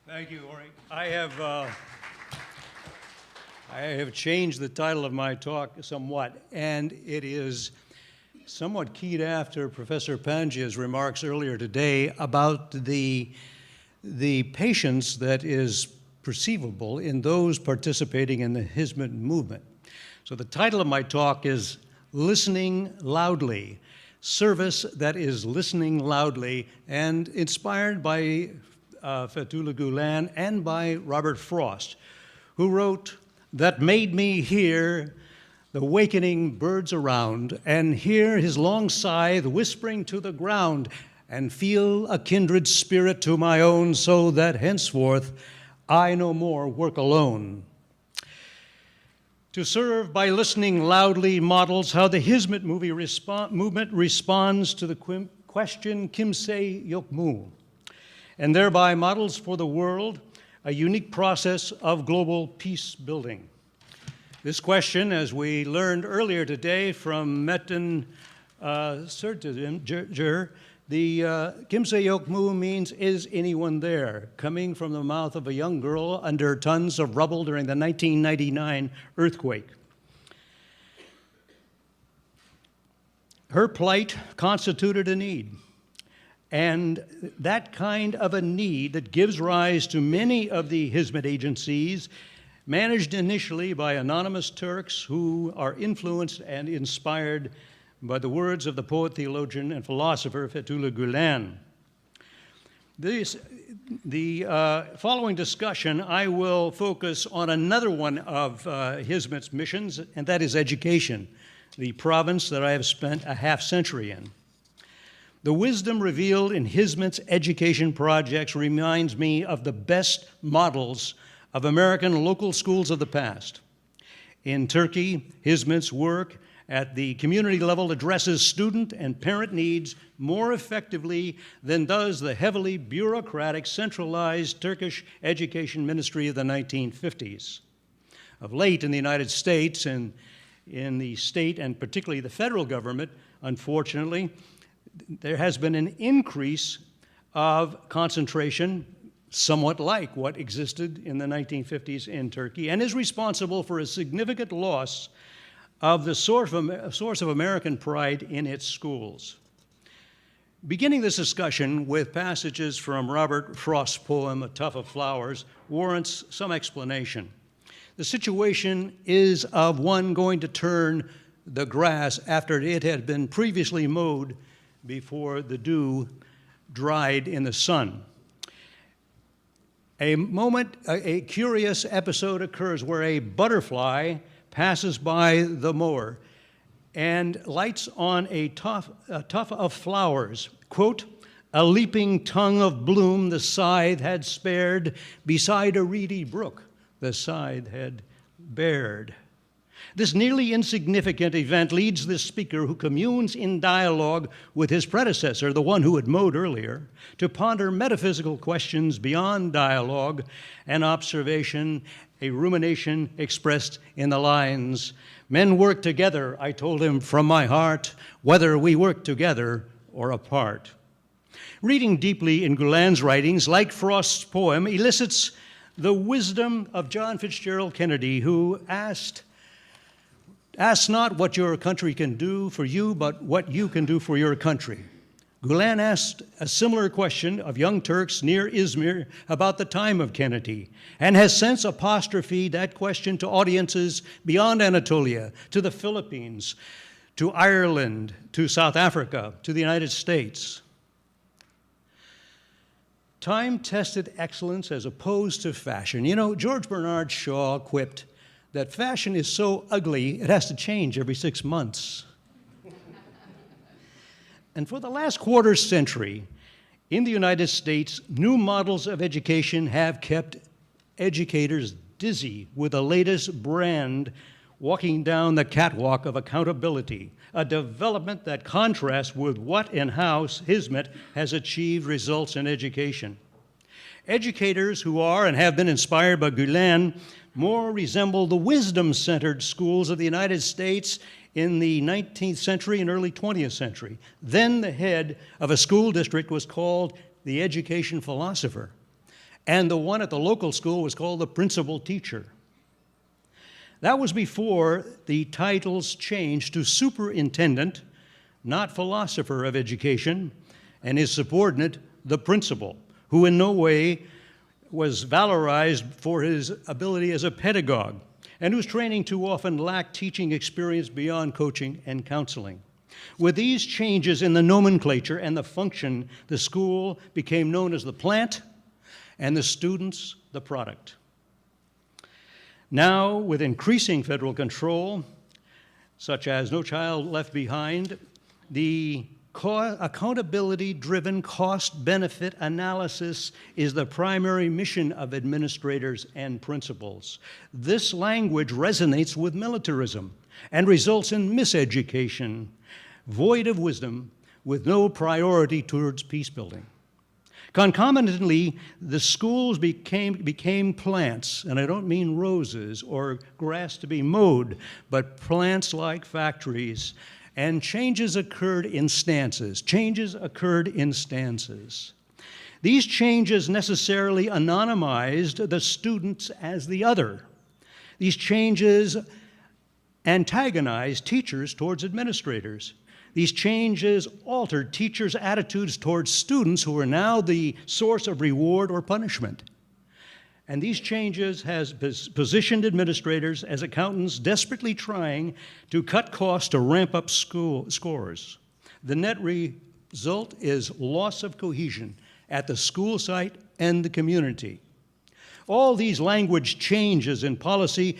Thank you, Ori. I have changed the title of my talk somewhat, and it is somewhat keyed after Professor Pangia's remarks earlier today about the patience that is perceivable in those participating in the Hizmet movement. So the title of my talk is Listening Loudly, Service that is Listening Loudly, and inspired by Fethullah Gulen and by Robert Frost, who wrote, "That made me hear the wakening birds around, and hear his long scythe whispering to the ground, and feel a kindred spirit to my own, so that henceforth I no more work alone." To serve by listening loudly models how the Hizmet movement responds to the question Kimse Yokmu, and thereby models for the world a unique process of global peace building. This question, as we learned earlier today from Metin Sertinger, the Kimse Yokmu means, is anyone there? Coming from the mouth of a young girl under tons of rubble during the 1999 earthquake. Her plight constituted a need. And that kind of a need that gives rise to many of the Hizmet agencies, managed initially by anonymous Turks who are influenced and inspired by the words of the poet, theologian, and philosopher Fethullah Gulen. The following discussion, I will focus on another one of Hizmet's missions, and that is education, the province that I have spent a half century in. The wisdom revealed in Hizmet's education projects reminds me of the best models of American local schools of the past. In Turkey, Hizmet's work at the community level addresses student and parent needs more effectively than does the heavily bureaucratic, centralized Turkish education ministry of the 1950s. Of late in the United States and in the state and particularly the federal government, unfortunately, there has been an increase of concentration, somewhat like what existed in the 1950s in Turkey, and is responsible for a significant loss of the source of American pride in its schools. Beginning this discussion with passages from Robert Frost's poem, A Tuft of Flowers, warrants some explanation. The situation is of one going to turn the grass after it had been previously mowed before the dew dried in the sun. A curious episode occurs where a butterfly passes by the mower and lights on a tuft of flowers. Quote, "A leaping tongue of bloom the scythe had spared, beside a reedy brook the scythe had bared." This nearly insignificant event leads the speaker, who communes in dialogue with his predecessor, the one who had mowed earlier, to ponder metaphysical questions beyond dialogue and observation, a rumination expressed in the lines, "Men work together, I told him from my heart, whether we work together or apart." Reading deeply in Gulen's writings, like Frost's poem, elicits the wisdom of John Fitzgerald Kennedy, who asked, "Ask not what your country can do for you, but what you can do for your country." Gulen asked a similar question of young Turks near Izmir about the time of Kennedy, and has since apostrophed that question to audiences beyond Anatolia, to the Philippines, to Ireland, to South Africa, to the United States. Time-tested excellence as opposed to fashion. You know, George Bernard Shaw quipped that fashion is so ugly, it has to change every 6 months. And for the last quarter century, in the United States, new models of education have kept educators dizzy with the latest brand walking down the catwalk of accountability, a development that contrasts with what and how Hizmet has achieved results in education. Educators who are and have been inspired by Gulen more resemble the wisdom-centered schools of the United States in the 19th century and early 20th century. Then the head of a school district was called the education philosopher. and the one at the local school was called the principal teacher. That was before the titles changed to superintendent, not philosopher of education, and his subordinate, the principal, who in no way was valorized for his ability as a pedagogue, and whose training too often lacked teaching experience beyond coaching and counseling. With these changes in the nomenclature and the function, the school became known as the plant and the students the product. Now, with increasing federal control, such as No Child Left Behind, the accountability-driven cost-benefit analysis is the primary mission of administrators and principals. This language resonates with militarism and results in miseducation, void of wisdom, with no priority towards peacebuilding. Concomitantly, the schools became plants, and I don't mean roses or grass to be mowed, but plants like factories. And changes occurred in stances. These changes necessarily anonymized the students as the other. These changes antagonized teachers towards administrators. These changes altered teachers' attitudes towards students who are now the source of reward or punishment. And these changes has positioned administrators as accountants desperately trying to cut costs to ramp up school scores. The net result is loss of cohesion at the school site and the community. All these language changes in policy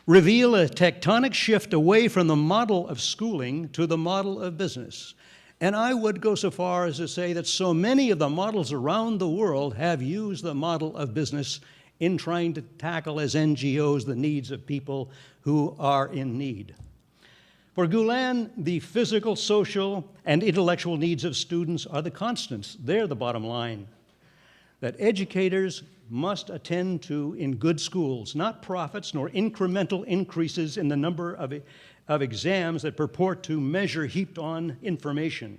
reveal a tectonic shift away from the model of schooling to the model of business. And I would go so far as to say that so many of the models around the world have used the model of business in trying to tackle as NGOs the needs of people who are in need. For Glen, the physical, social, and intellectual needs of students are the constants. They're the bottom line that educators must attend to in good schools, not profits nor incremental increases in the number of exams that purport to measure heaped on information.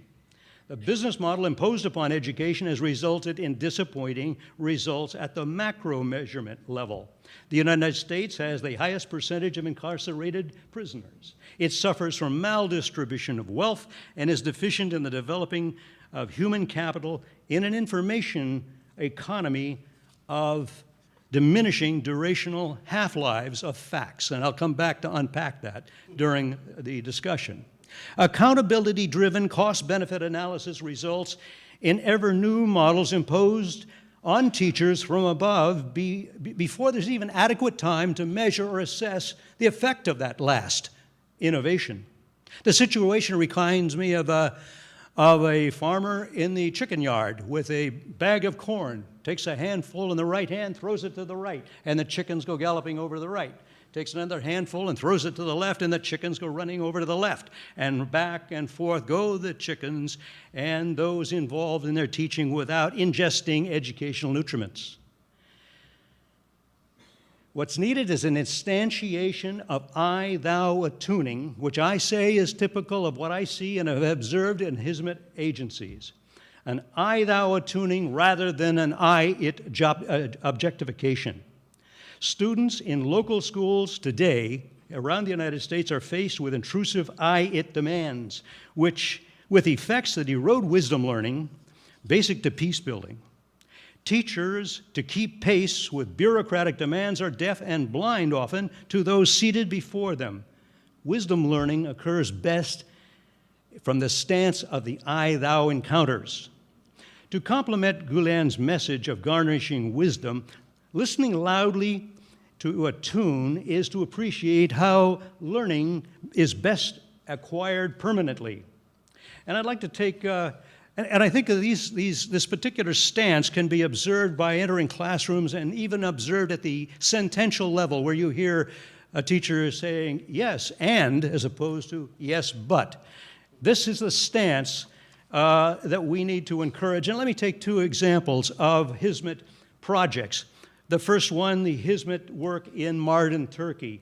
The business model imposed upon education has resulted in disappointing results at the macro measurement level. The United States has the highest percentage of incarcerated prisoners. It suffers from maldistribution of wealth and is deficient in the developing of human capital in an information economy of diminishing durational half-lives of facts. And I'll come back to unpack that during the discussion. Accountability-driven cost-benefit analysis results in ever new models imposed on teachers from above before there's even adequate time to measure or assess the effect of that last innovation. The situation reminds me of a farmer in the chicken yard with a bag of corn, takes a handful in the right hand, throws it to the right, and the chickens go galloping over to the right. Takes another handful and throws it to the left, and the chickens go running over to the left. And back and forth go the chickens and those involved in their teaching without ingesting educational nutriments. What's needed is an instantiation of I-thou attuning, which I say is typical of what I see and have observed in Hizmet agencies. An I-thou attuning rather than an I-it objectification. Students in local schools today around the United States are faced with intrusive I-it demands, which, with effects that erode wisdom learning, basic to peace building. Teachers, to keep pace with bureaucratic demands, are deaf and blind often to those seated before them. Wisdom learning occurs best from the stance of the I-thou encounters. To complement Glen's message of garnishing wisdom, listening loudly to a tune is to appreciate how learning is best acquired permanently. And I'd like to take, and I think of this particular stance can be observed by entering classrooms and even observed at the sentential level where you hear a teacher saying yes and as opposed to yes but. This is the stance that we need to encourage. And let me take two examples of Hizmet projects. The first one, the Hizmet work in Mardin, Turkey.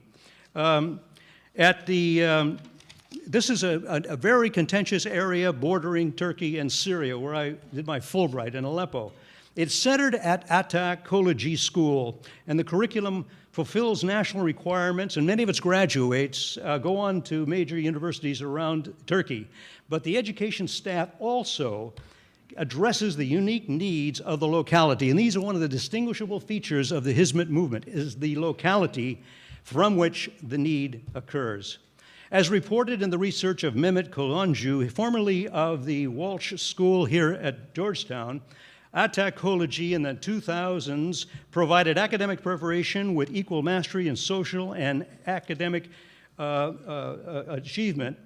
This is a very contentious area bordering Turkey and Syria, where I did my Fulbright in Aleppo. It's centered at Attack College School, and the curriculum fulfills national requirements, and many of its graduates go on to major universities around Turkey. But the education staff also addresses the unique needs of the locality, and these are one of the distinguishable features of the Hizmet movement, is the locality from which the need occurs. As reported in the research of Mehmet Koloncu, formerly of the Walsh School here at Georgetown, Attack College in the 2000s provided academic preparation with equal mastery in social and academic achievement.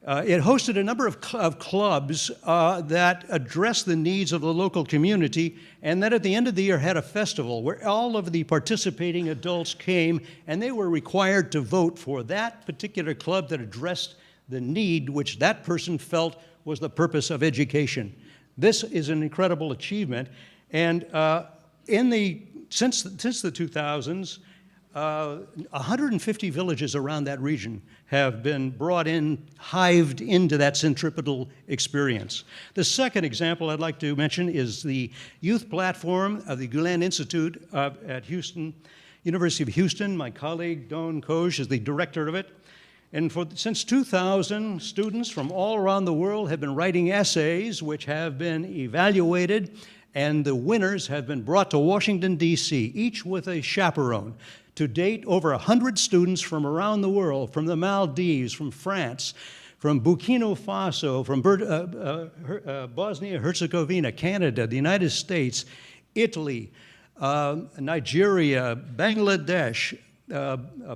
It hosted a number of clubs that addressed the needs of the local community, and then at the end of the year had a festival where all of the participating adults came, and they were required to vote for that particular club that addressed the need which that person felt was the purpose of education. This is an incredible achievement, and since the 2000s, 150 villages around that region have been brought in, hived into that centripetal experience. The second example I'd like to mention is the youth platform of the Glen Institute at Houston, University of Houston. My colleague, Don Gage, is the director of it. And since 2000, students from all around the world have been writing essays which have been evaluated, and the winners have been brought to Washington, D.C., each with a chaperone. To date, over 100 students from around the world, from the Maldives, from France, from Burkina Faso, from Bosnia-Herzegovina, Canada, the United States, Italy, Nigeria, Bangladesh,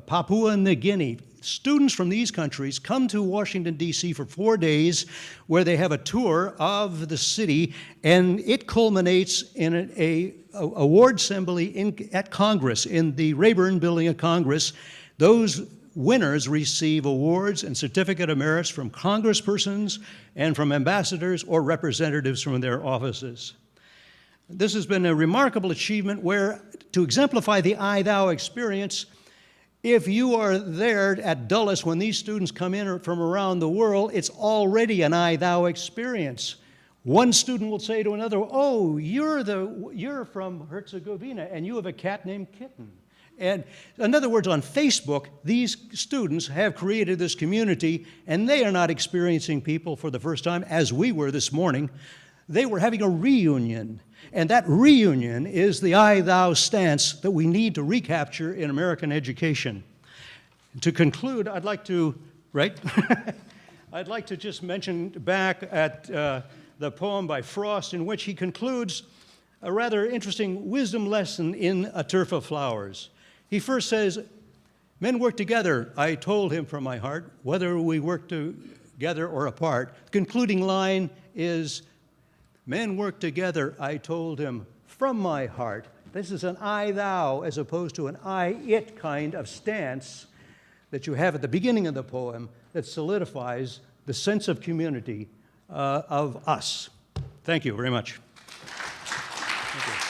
Papua New Guinea. Students from these countries come to Washington, D.C. for 4 days where they have a tour of the city, and it culminates in an award assembly at Congress, in the Rayburn Building of Congress. Those winners receive awards and certificate of merits from congresspersons and from ambassadors or representatives from their offices. This has been a remarkable achievement where, to exemplify the I-thou experience, if you are there at Dulles when these students come in from around the world, it's already an I-thou experience. One student will say to another, "Oh, you're from Herzegovina, and you have a cat named Kitten." And in other words, on Facebook, these students have created this community, and they are not experiencing people for the first time, as we were this morning. They were having a reunion. And that reunion is the I-thou stance that we need to recapture in American education. To conclude, I'd like to, I'd like to just mention back at the poem by Frost, in which he concludes a rather interesting wisdom lesson in A Turf of Flowers. He first says, "Men work together, I told him from my heart, whether we work together or apart." The concluding line is, "Men work together, I told him, from my heart." This is an I-thou as opposed to an I-it kind of stance that you have at the beginning of the poem that solidifies the sense of community of us. Thank you very much. Thank you.